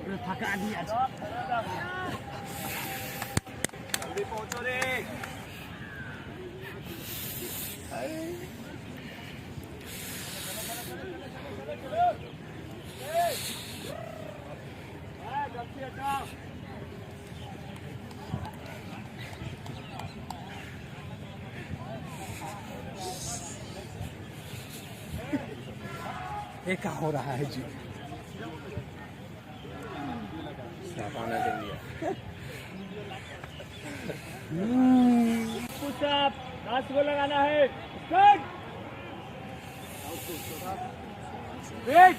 थका दिया जल्दी पहुंचो रे। ये क्या हो रहा है जी? पुशअप 10 को लगाना है। स्टार्ट। वेट।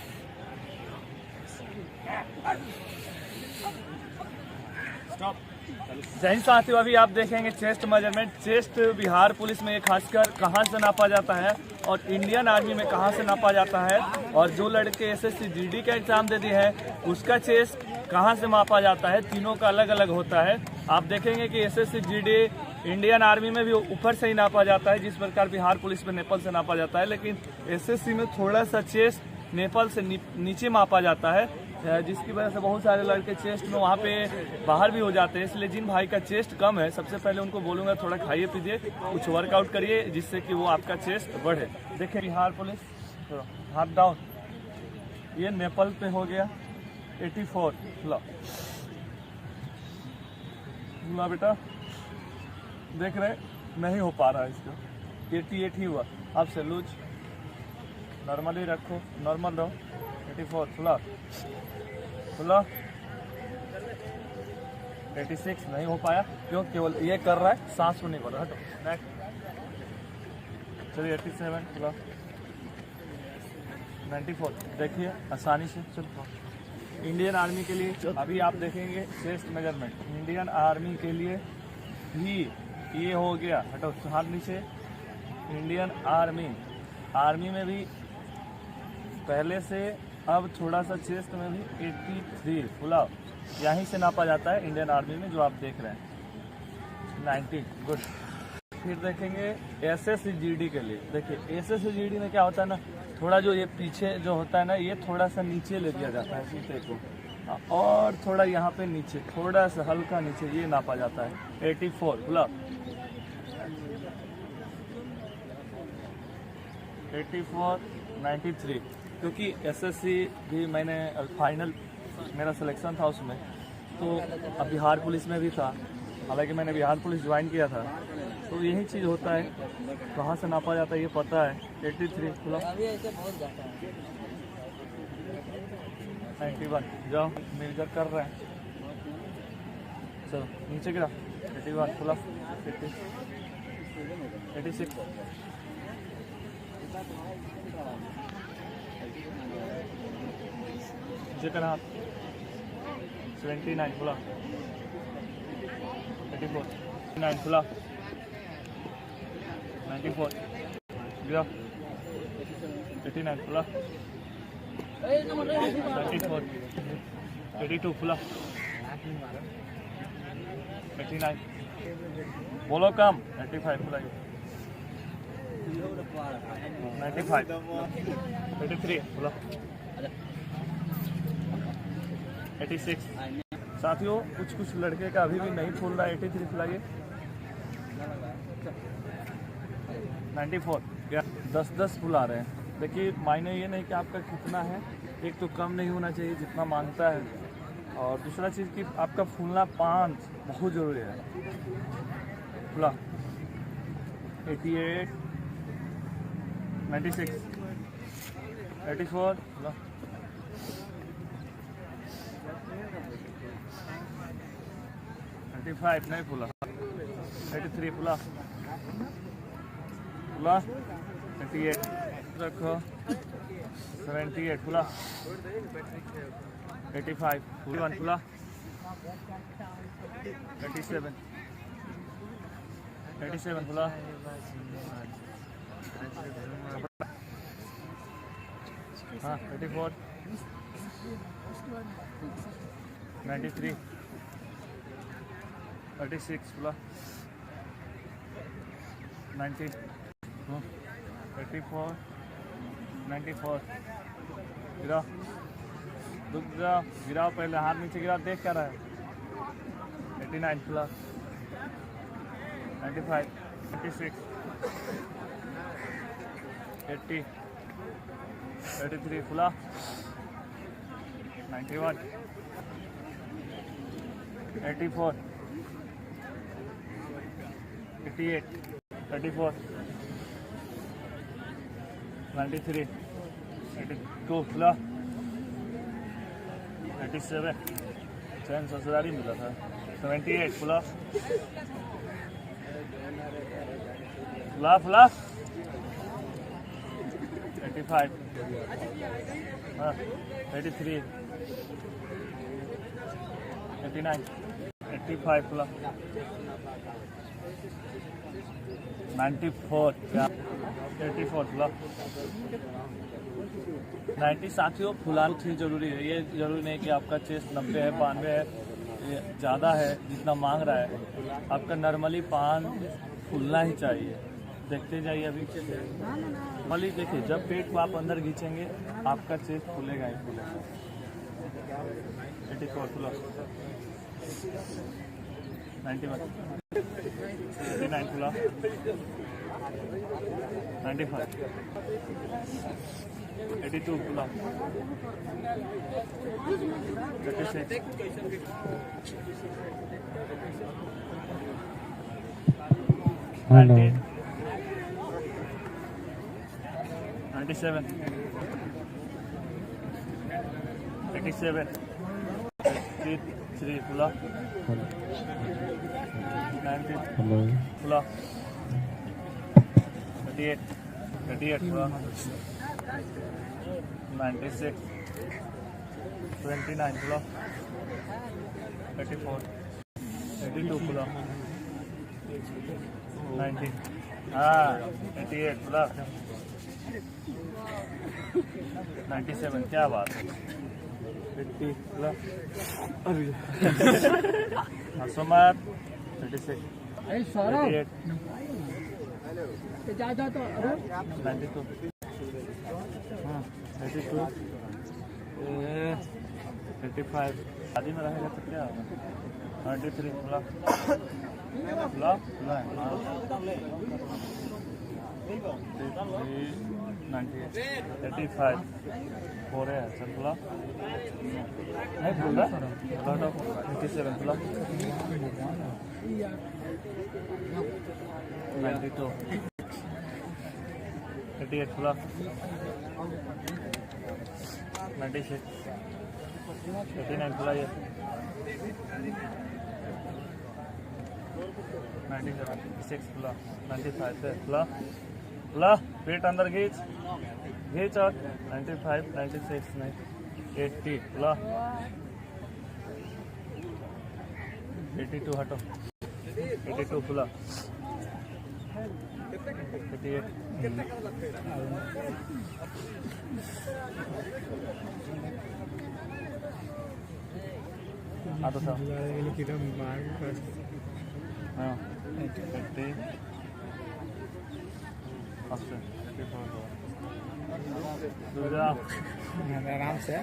स्टॉप। जय हिंद साथियों, अभी आप देखेंगे chest measurement. Chest Bihar police में खासकर कहां से नापा जाता है और इंडियन आर्मी में कहां से नापा जाता है, और जो लड़के एसएससी जीडी का एग्जाम दे दिए हैं उसका चेस्ट कहां से मापा जाता है, तीनों का अलग अलग होता है। आप देखेंगे कि एसएससी जीडी इंडियन आर्मी में भी ऊपर से ही नापा जाता है, जिस प्रकार बिहार पुलिस में नेपल से नापा जाता है, लेकिन एसएससी में थोड़ा सा चेस्ट नेपल से नीचे मापा जाता है, जिसकी वजह से बहुत सारे लड़के चेस्ट में वहाँ पे बाहर भी हो जाते हैं। इसलिए जिन भाई का चेस्ट कम है, सबसे पहले उनको बोलूँगा थोड़ा खाइए पीजिए, कुछ वर्कआउट करिए, जिससे कि वो आपका चेस्ट बढ़े। देखिए बिहार पुलिस, हाथ डाउन, ये नेपाल पे हो गया 84। ला बेटा, देख रहे नहीं हो पा रहा है इसका, 88 ही हुआ। अब से लूज, नॉर्मली रखो, नॉर्मल रहो। 84 खुला खुला। 86 नहीं हो पाया, क्यों? केवल ये कर रहा है, सांस को नहीं कर रहा। हटो नेक्स्ट। चलिए 87 खुला। 94 देखिए आसानी से। चलो इंडियन आर्मी के लिए अभी आप देखेंगे चेस्ट मेजरमेंट। इंडियन आर्मी के लिए भी ये हो गया, हटो हाथ नीचे। इंडियन आर्मी में भी पहले से अब थोड़ा सा चेस्ट में भी 83 फुलाव यहीं से नापा जाता है इंडियन आर्मी में, जो आप देख रहे हैं 90। गुड। फिर देखेंगे एसएससी-जीडी के लिए। देखिए एसएससी-जीडी में क्या होता है ना, थोड़ा जो ये पीछे जो होता है ना, ये थोड़ा सा नीचे ले दिया जाता है सीटे को, और थोड़ा यहाँ पे नीचे, थोड़ा सा हल्का नीचे, ये नापा जाता है 84 फुलाव। 84 93, क्योंकि एसएससी भी मैंने फाइनल मेरा सिलेक्शन था उसमें, तो अब बिहार पुलिस में भी था, हालांकि मैंने बिहार पुलिस ज्वाइन किया था, तो यही चीज़ होता है, कहाँ से नापा जाता है ये पता है। 83 खुला। 91 जाओ, मिलकर कर रहे हैं। चलो नीचे गिरा। 81 खुला। 86 चिकन हाथ। 79 खुला। 84 9 खुला। 94 गिरा। 89 खुला। 94 82 खुला। 89 बोलो कम। 85 खुला। 95 83 खुला। 86 साथियों, कुछ लड़के का अभी भी नहीं फूल रहा है। 83 फुलाइए। 94 10 फुला रहे हैं। देखिए मायने ये नहीं कि आपका कितना है, एक तो कम नहीं होना चाहिए जितना मांगता है, और दूसरा चीज़ कि आपका फूलना 5 बहुत ज़रूरी है। फुला। 88 96 84 फुला। 85 नहीं फुला। 83 फुला। फुला। 88 रखो। 78 फुला। 85 फुला। 87 फुला। हाँ 84 93 36 फुला। 90 84 94 गिरा। रुक जाओ, गिराओ पहले, हाथ नीचे गिराओ, देख क्या रहा है। 89 प्लस, 95, 96, 80, 83 फुला, 91, 84, 88, 34, 93, 82 फुला, 87, चैन ससुरारी मिला था, 78 फुला, फुला, 85, 83, 89, 85 फुला, 94, 84 फुला, 90। साथियों फुलाना ही जरूरी है, ये जरूरी नहीं कि आपका चेस्ट 90 है, 92 है, ये ज़्यादा है जितना मांग रहा है। आपका नॉर्मली पान फूलना ही चाहिए। देखते जाइए अभी नॉर्मली देखिए, जब पेट को आप अंदर खींचेंगे आपका चेस्ट फूलेगा ही फूलेगा। 84 फुला, 91, 89 फुला, 95, 82 फुला, 36, 90, 97, 87, 83 फुला, 90 फुला, 38 फुला, 96, 29 फुला, 34, 82 फुला, 90, 88 फुला, 97, क्या बात है, 80 फुला, मत 36, 88, 92, 32, 35, शादी में रहेगा तो क्या होगा, 93 फुला, 85 हो रहे हैं सर फुला, नहीं भूल रहा, 87 फुला, 92, 88 फुला, 96, 89 फुला, 97, 6 फुला, 95 फुला, पेट अंदर खींच और 95, 96 नहीं, 80 फुला, 82 हटो, 82 फुला, 88, आता था, हाँ 80, आराम से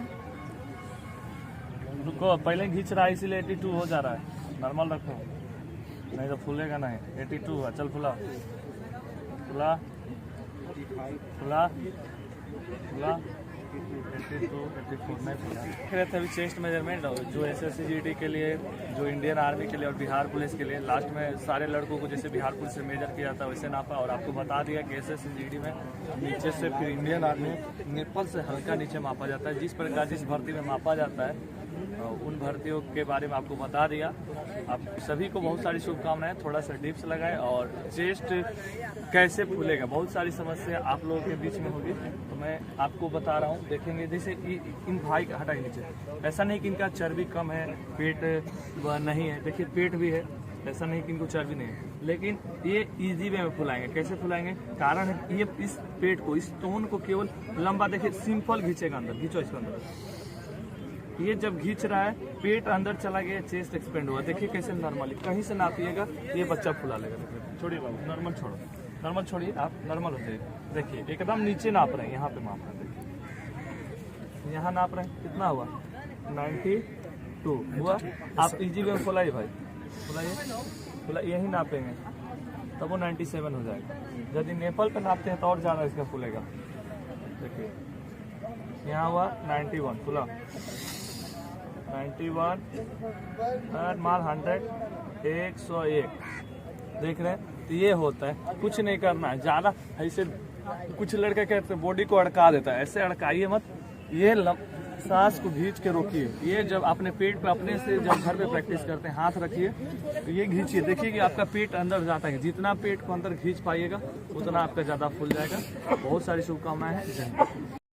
रुको, पहले खींच रहा है इसीलिए 82 हो जा रहा है, नॉर्मल रखो नहीं तो फूलेगा नहीं। 82 चल फुला, फुला, फुला, फुला, 82, 84 नहीं फुला। रहते अभी चेस्ट मेजरमेंट जो SSCGD के लिए, जो इंडियन आर्मी के लिए और बिहार पुलिस के लिए, लास्ट में सारे लड़कों को जैसे बिहार पुलिस से मेजर किया था वैसे नापा, और आपको बता दिया कि SSCGD में नीचे से, फिर इंडियन आर्मी निप्पल से हल्का नीचे मापा जाता है। जिस प्रकार जिस भर्ती में मापा जाता है उन भर्तियों के बारे में आपको बता दिया। आप सभी को बहुत सारी शुभकामनाएं, थोड़ा सा डिप्स लगाएं। और चेस्ट कैसे फूलेगा, बहुत सारी समस्या आप लोगों के बीच में होगी, तो मैं आपको बता रहा हूँ। देखेंगे जैसे इन भाई का हटाए नीचे, ऐसा नहीं कि इनका चर्बी कम है, पेट नहीं है, देखिए पेट भी है, ऐसा नहीं कि इनको चर्बी नहीं है, लेकिन ये इजी वे में फुलाएंगे। कैसे फुलाएंगे, कारण है ये इस पेट को, इस स्टोन को केवल लंबा, देखिए सिंपल खींचेगा अंदर, खींचो इसके अंदर, ये जब खींच रहा है पेट अंदर चला गया, चेस्ट एक्सपेंड हुआ। देखिए कैसे नॉर्मली कहीं से नापिएगा ये बच्चा फुला लेगा। छोड़िए बाबू, नॉर्मल छोड़ो, नॉर्मल छोड़िए, आप नॉर्मल हो जाइए। देखिए एकदम नीचे नाप रहे हैं, यहाँ पे माप रहे हैं, यहाँ नाप रहे हैं, कितना हुआ 92 हुआ। आप इजी वे में फुलाइए भाई, फुलाइए, यही नापेंगे तब वो 97 हो जाएगा। यदि नेपाल पे नापते हैं तो और ज़्यादा इसका फूलेगा। देखिए यहाँ हुआ 91, फुला 91 माल 100 101। देख रहे हैं, तो ये होता है, कुछ नहीं करना है ज़्यादा। ऐसे कुछ लड़के कहते हैं बॉडी को अड़का देता है, ऐसे अड़काइए मत। ये सांस को खींच के रोकिए। ये जब अपने पेट पे अपने से जब घर पे प्रैक्टिस करते हैं हाथ रखिए तो ये खींचिए, देखिए कि आपका पेट अंदर जाता है। जितना पेट को अंदर खींच पाइएगा उतना आपका ज़्यादा फूल जाएगा। बहुत सारी शुभकामनाएं हैं।